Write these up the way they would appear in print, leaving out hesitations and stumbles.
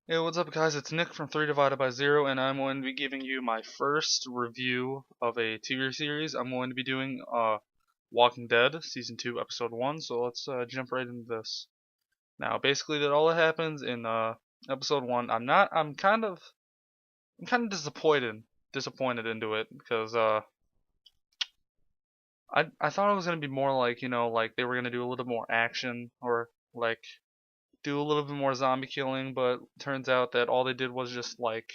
Hey, what's up, guys? It's Nick from 3 Divided by Zero, and I'm going to be giving you my first review of a TV series. I'm going to be doing Walking Dead Season 2, Episode 1, so let's jump right into this. Now, basically, that all that happens in Episode 1, I'm kind of disappointed into it, because I thought it was going to be more like, like they were going to do a little more action, or like do a little bit more zombie killing, but turns out that all they did was just like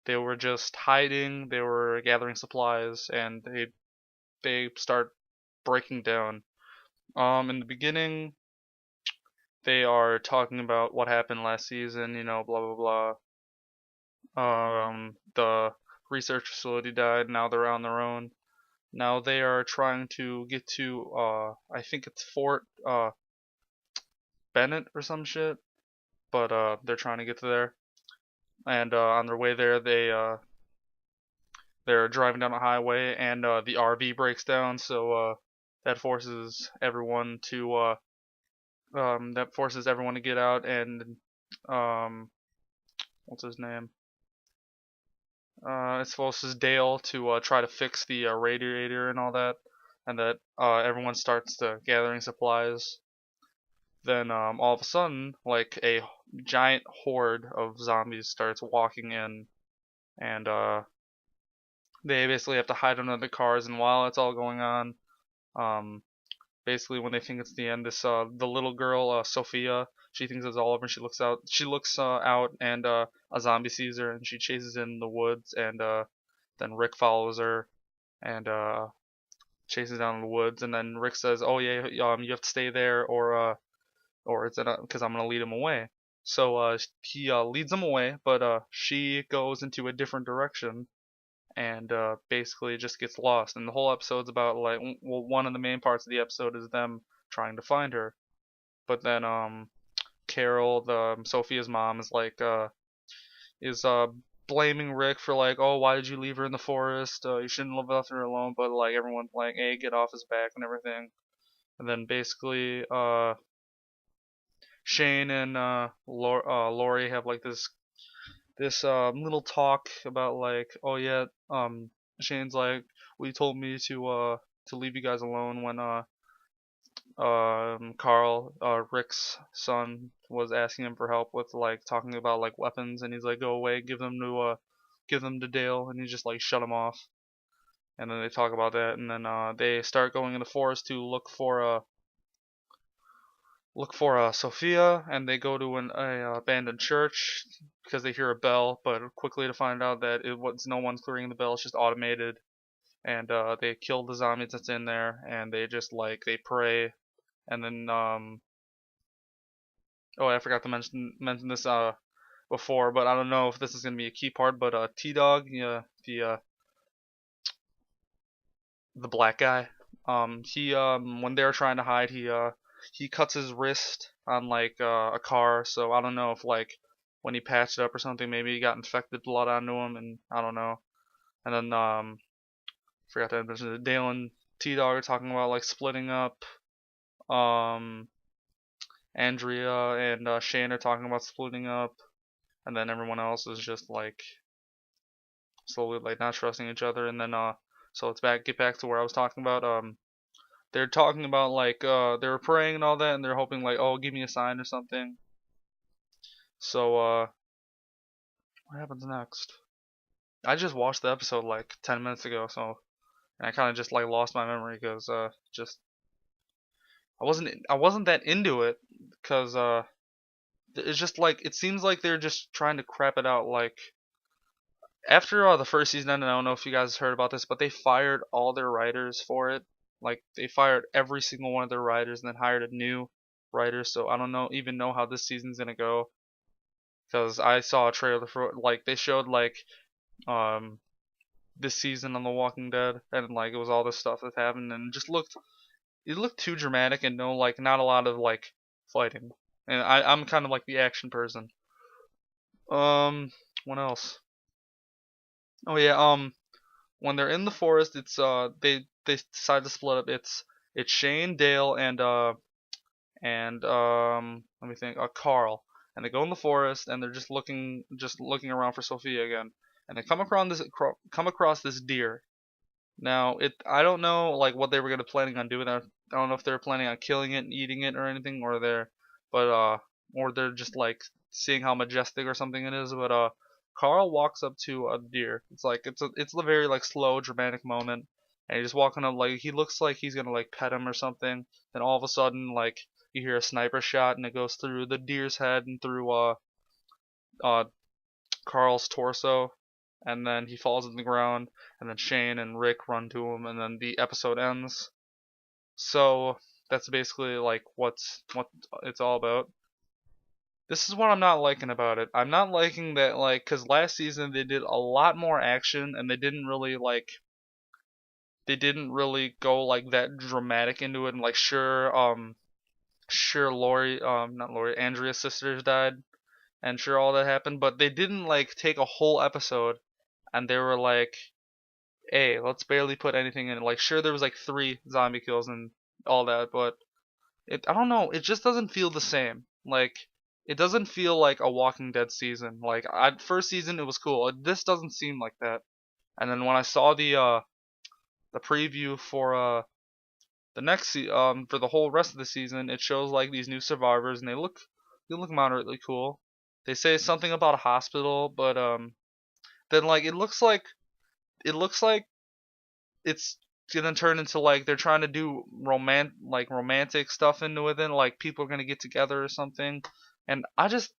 they were just hiding, they were gathering supplies, and they start breaking down. In the beginning, they are talking about what happened last season, blah blah blah. The research facility died. Now they're on their own. Now they are trying to get to, I think it's Fort Bennett or some shit, but they're trying to get to there. And on their way there, they're driving down a highway, and the RV breaks down, so that forces everyone to get out, and um, what's his name? It forces Dale to try to fix the radiator and all that, and that everyone starts to gathering supplies. Then all of a sudden, like a giant horde of zombies starts walking in, and they basically have to hide under the cars. And while it's all going on, um, basically when they think it's the end, this the little girl Sophia, she thinks it's all over. And she looks out, and a zombie sees her, and she chases in the woods, and then Rick follows her, and chases down in the woods, and then Rick says, "Oh yeah, you have to stay there, or it's because I'm gonna lead him away." So he leads them away, but she goes into a different direction, and basically just gets lost. And the whole episode's about, like, well, one of the main parts of the episode is them trying to find her. But then Carol, Sophia's mom, is blaming Rick for, like, oh, why did you leave her in the forest? You shouldn't have left her alone. But like everyone's like, hey, get off his back and everything. And then basically Shane and Lori have like this little talk about, like, oh yeah, Shane's like, well, you told me to leave you guys alone when Carl, Rick's son, was asking him for help with, like, talking about like weapons, and he's like, go away, give them to Dale, and he just like shut him off. And then they talk about that, and then they start going in the forest to look for Sophia, and they go to a abandoned church because they hear a bell, but quickly to find out that it was no one's clearing the bell; it's just automated. And they kill the zombies that's in there, and they just like they pray, and then oh, I forgot to mention this before, but I don't know if this is gonna be a key part, but T Dog, yeah, the black guy, he when they're trying to hide, he cuts his wrist on like a car, so I don't know if, like, when he patched it up or something, maybe he got infected blood onto him, and I don't know. And then forgot to mention it, Dale and T Dog are talking about like splitting up. Um, Andrea and Shane are talking about splitting up, and then everyone else is just like slowly like not trusting each other. And then so let's get back to where I was talking about. They're talking about, like, they were praying and all that, and they're hoping like, oh, give me a sign or something. So what happens next? I just watched the episode like 10 minutes ago, so, and I kind of just like lost my memory because just I wasn't that into it, because it's just like it seems like they're just trying to crap it out. Like, after the first season ended, I don't know if you guys heard about this, but they fired all their writers for it. Like, they fired every single one of their writers and then hired a new writer. So I don't even know how this season's gonna go, because I saw a trailer for, like, they showed like um this season on The Walking Dead, and like it was all this stuff that happened, and it looked too dramatic, and no, like, not a lot of like fighting. And I'm kind of like the action person. What else? Oh yeah, when they're in the forest, it's they decide to split up. It's Shane, Dale, and let me think, Carl. and they go in the forest, and they're just looking around for Sophia again, and they come across this deer. Now, I don't know like what they were gonna planning on doing. I don't know if they were planning on killing it and eating it or anything, but or they're just like seeing how majestic or something it is. But Carl walks up to a deer. It's a very like slow, dramatic moment, and he's just walking up like he looks like he's gonna like pet him or something. Then all of a sudden, like you hear a sniper shot, and it goes through the deer's head and through uh Carl's torso, and then he falls on the ground, and then Shane and Rick run to him, and then the episode ends. So that's basically like what it's all about. This is what I'm not liking about it. I'm not liking that like cuz last season they did a lot more action and they didn't really go like that dramatic into it and like sure Lori not Lori Andrea's sisters died and sure all that happened, but they didn't like take a whole episode and they were like, hey, let's barely put anything in it. Like, sure, there was like 3 zombie kills and all that, but I don't know, it just doesn't feel the same. Like, it doesn't feel like a Walking Dead season. Like, first season it was cool. This doesn't seem like that. And then when I saw the preview for for the whole rest of the season, it shows like these new survivors and they look moderately cool. They say something about a hospital, but then like it looks like it's gonna turn into like they're trying to do romantic stuff into it. Then like people are gonna get together or something, and it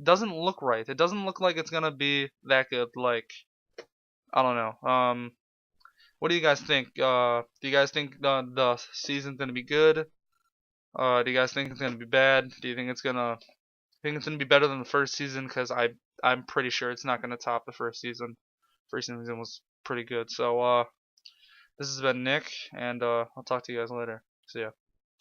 doesn't look right. It doesn't look like it's gonna be that good. Like I don't know. What do you guys think? Do you guys think the season's gonna be good? Do you guys think it's gonna be bad? Do you think it's gonna be better than the first season? Because I'm pretty sure it's not gonna top the first season. First season was pretty good. So this has been Nick, and I'll talk to you guys later. See ya.